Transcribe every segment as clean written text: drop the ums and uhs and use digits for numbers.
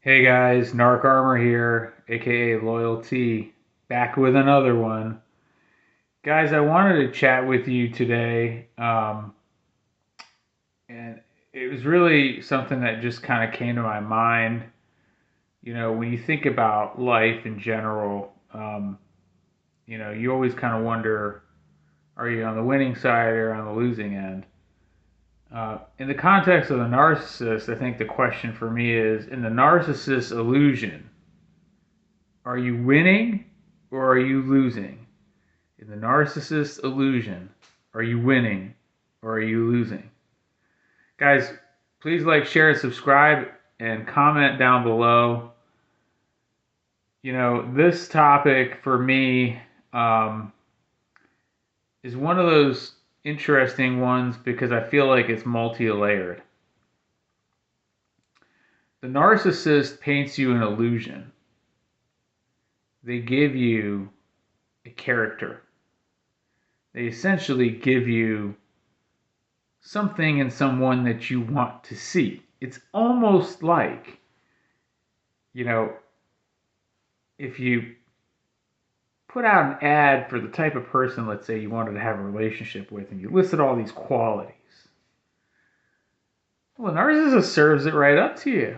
Hey guys, Narc Armor here, aka Loyalty, back with another one. Guys, I wanted to chat with you today, and it was really something that just kind of came to my mind. You know, when you think about life in general, you always kind of wonder, are you on the winning side or on the losing end? In the context of the narcissist, I think the question for me is, in the narcissist illusion, are you winning or are you losing? In the narcissist illusion, are you winning or are you losing? Guys, please like, share, and subscribe and comment down below. You know, this topic for me is one of those interesting ones because I feel like it's multi-layered. The narcissist paints you an illusion. They give you a character. They essentially give you something in someone that you want to see. It's almost like, you know, if you put out an ad for the type of person, let's say, you wanted to have a relationship with, and you listed all these qualities. Well, the narcissist serves it right up to you,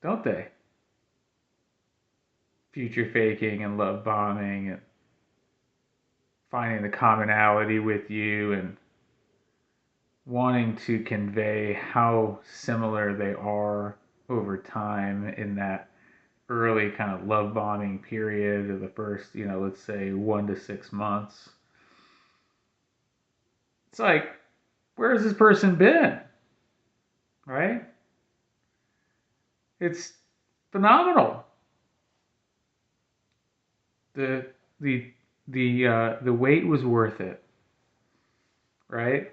don't they? Future faking and love bombing and finding the commonality with you and wanting to convey how similar they are over time in that early kind of love bombing period of the first, let's say 1 to 6 months. It's like, where has this person been? Right? It's phenomenal. The the wait was worth it, right?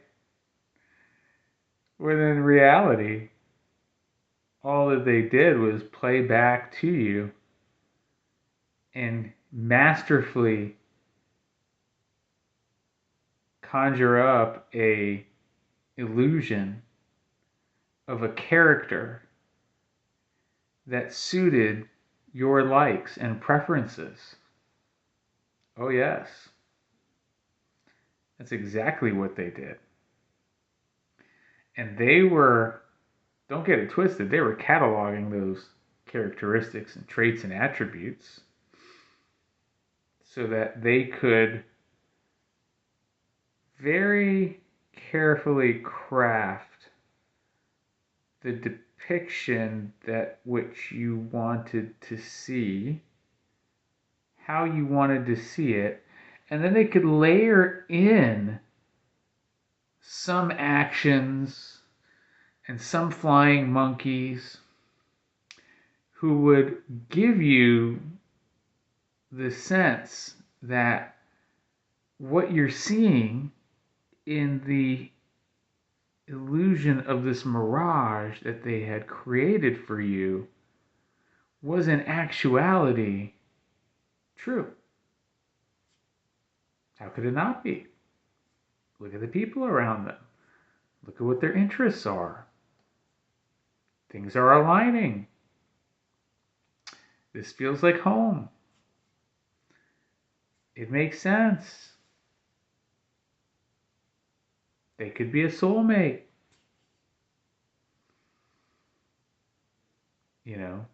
When in reality, all that they did was play back to you and masterfully conjure up a illusion of a character that suited your likes and preferences. Oh yes, that's exactly what they did. And they were, don't get it twisted, they were cataloging those characteristics and traits and attributes so that they could very carefully craft the depiction that which you wanted to see, how you wanted to see it, and then they could layer in some actions and some flying monkeys who would give you the sense that what you're seeing in the illusion of this mirage that they had created for you was in actuality true. How could it not be? Look at the people around them. Look at what their interests are. Things are aligning. This feels like home. It makes sense. They could be a soulmate. You know,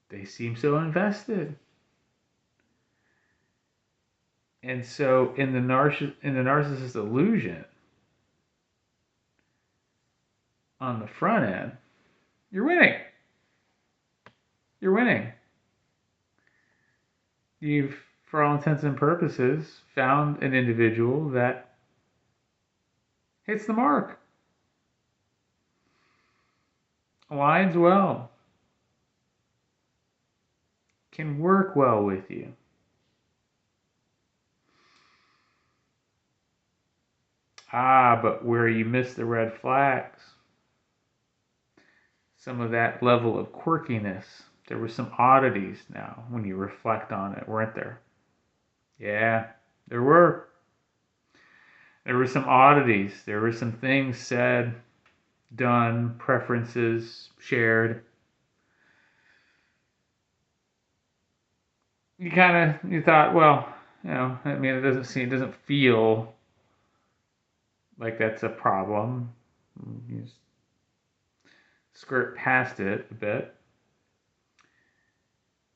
they seem so invested. And so in the narcissist illusion, on the front end, you're winning. You're winning. You've, for all intents and purposes, found an individual that hits the mark, aligns well, can work well with you. But where you miss the red flags, some of that level of quirkiness, there were some oddities now when you reflect on it, weren't there? Yeah, there were. There were some oddities. There were some things said done, preferences shared. You thought, well, I mean, it doesn't feel like that's a problem. You just skirt past it a bit.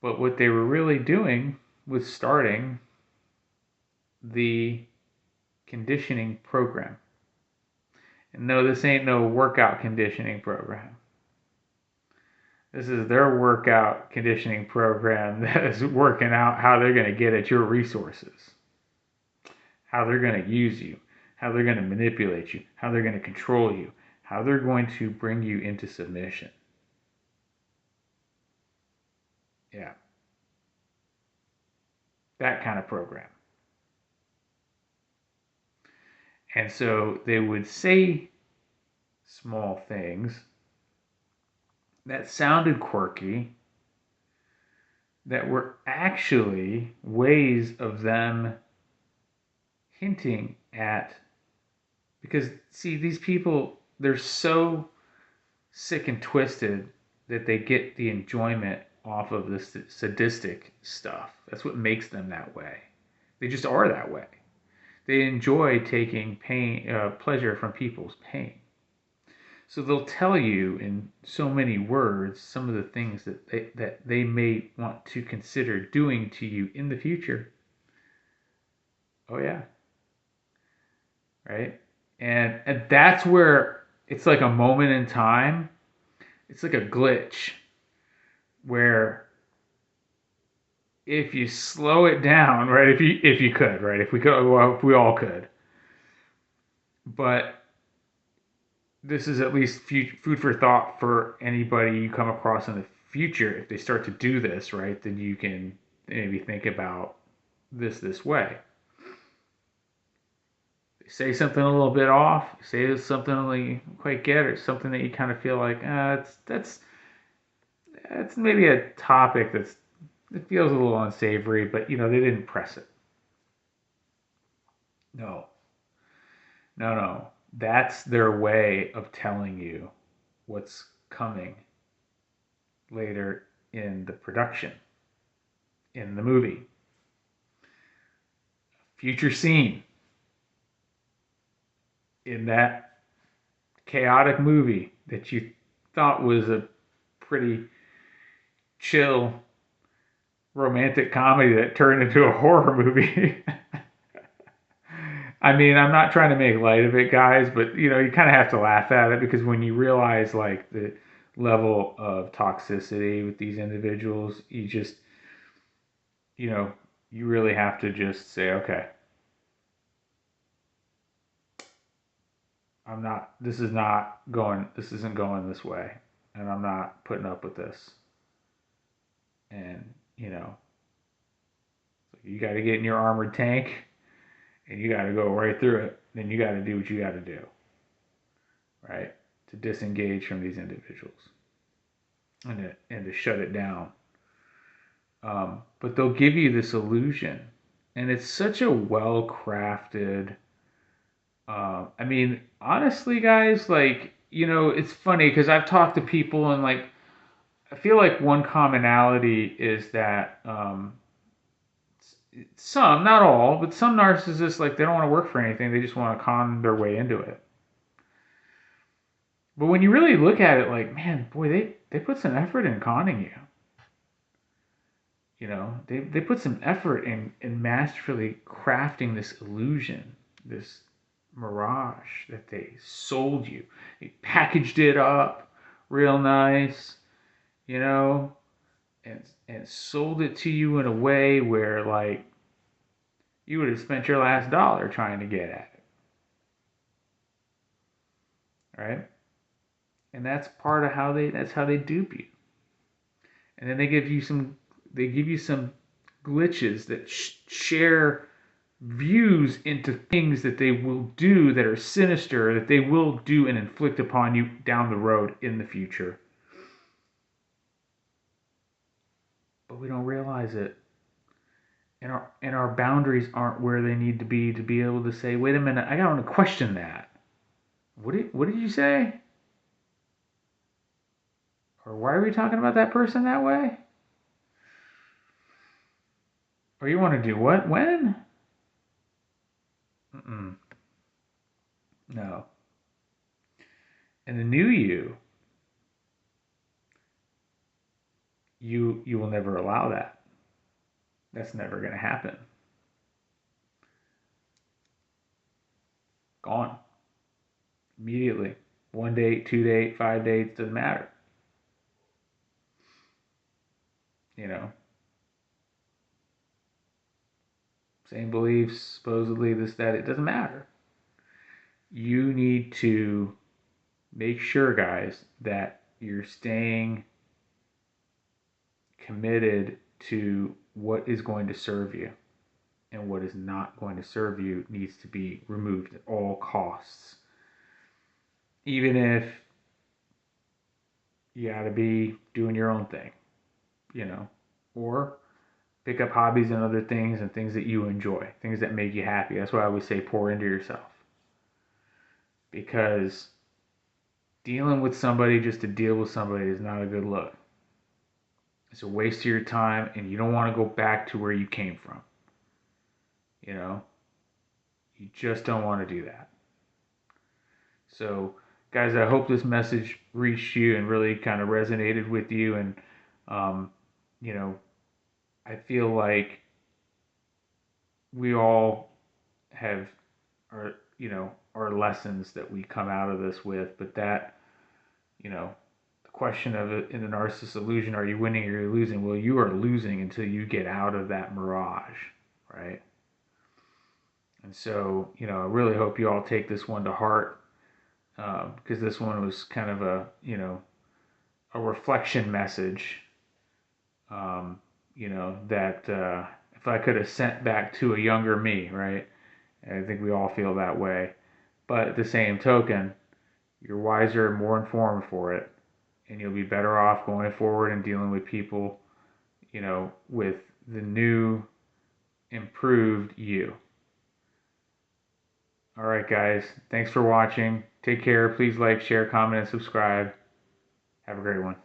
But what they were really doing was starting the conditioning program. And no, this ain't no workout conditioning program. This is their workout conditioning program that is working out how they're going to get at your resources, how they're going to use you, how they're going to manipulate you, how they're going to control you, how they're going to bring you into submission. Yeah. That kind of program. And so they would say small things that sounded quirky that were actually ways of them hinting at, because see, these people, they're so sick and twisted that they get the enjoyment off of this sadistic stuff. That's what makes them that way. They just are that way. They enjoy taking pleasure from people's pain. So they'll tell you in so many words some of the things that they may want to consider doing to you in the future. Oh yeah, right. And that's where it's like a moment in time. It's like a glitch where if you slow it down, right? If you could, right? If we could, well, if we all could. But this is at least food for thought for anybody you come across in the future. If they start to do this, right, then you can maybe think about this way. They say something a little bit off, say something that you quite get, or something that you kind of feel like, that's maybe a topic it feels a little unsavory, but they didn't press it. No, no. That's their way of telling you what's coming later in the production, in the movie. Future scene in that chaotic movie that you thought was a pretty chill romantic comedy that turned into a horror movie. I mean, I'm not trying to make light of it, guys, but you kind of have to laugh at it, because when you realize like the level of toxicity with these individuals, you really have to just say, okay, this isn't going this way, and I'm not putting up with this. And, you got to get in your armored tank and you got to go right through it. Then you got to do what you got to do, right? To disengage from these individuals and to shut it down. But they'll give you this illusion, and it's such a well crafted. I mean, honestly, guys, like, it's funny because I've talked to people, and like, I feel like one commonality is that some, not all, but some narcissists, like, they don't want to work for anything. They just want to con their way into it. But when you really look at it, like, man, boy, they put some effort in conning you. They put some effort in masterfully crafting this illusion, this mirage that they sold you. They packaged it up real nice, and sold it to you in a way where, like, you would have spent your last dollar trying to get at it. Right? And that's part of that's how they dupe you. And then they give you some glitches that share views into things that they will do that are sinister, that they will do and inflict upon you down the road in the future. But we don't realize it. And our boundaries aren't where they need to be able to say, wait a minute, I gotta question that. What did you say? Or why are we talking about that person that way? Or you want to do what? When? Mm-mm. No. And the new you will never allow that. That's never going to happen. Gone. Immediately. 1 date, 2 date, 5 dates, doesn't matter. You know, same beliefs, supposedly this, that, it doesn't matter. You need to make sure, guys, that you're staying committed to what is going to serve you, and what is not going to serve you needs to be removed at all costs. Even if you got to be doing your own thing, you know, or pick up hobbies and other things and things that you enjoy, things that make you happy. That's why I always say pour into yourself. Because dealing with somebody just to deal with somebody is not a good look. It's a waste of your time, and you don't want to go back to where you came from. You know, you just don't want to do that. So, guys, I hope this message reached you and really kind of resonated with you. And, um, you know, I feel like we all have our, our lessons that we come out of this with. But that, the question of it in the narcissist illusion, are you winning or you're losing? Well, you are losing until you get out of that mirage, right? And so, I really hope you all take this one to heart, because this one was kind of a reflection message, that if I could have sent back to a younger me, right? And I think we all feel that way. But at the same token, you're wiser and more informed for it, and you'll be better off going forward and dealing with people, with the new, improved you. All right, guys. Thanks for watching. Take care. Please like, share, comment, and subscribe. Have a great one.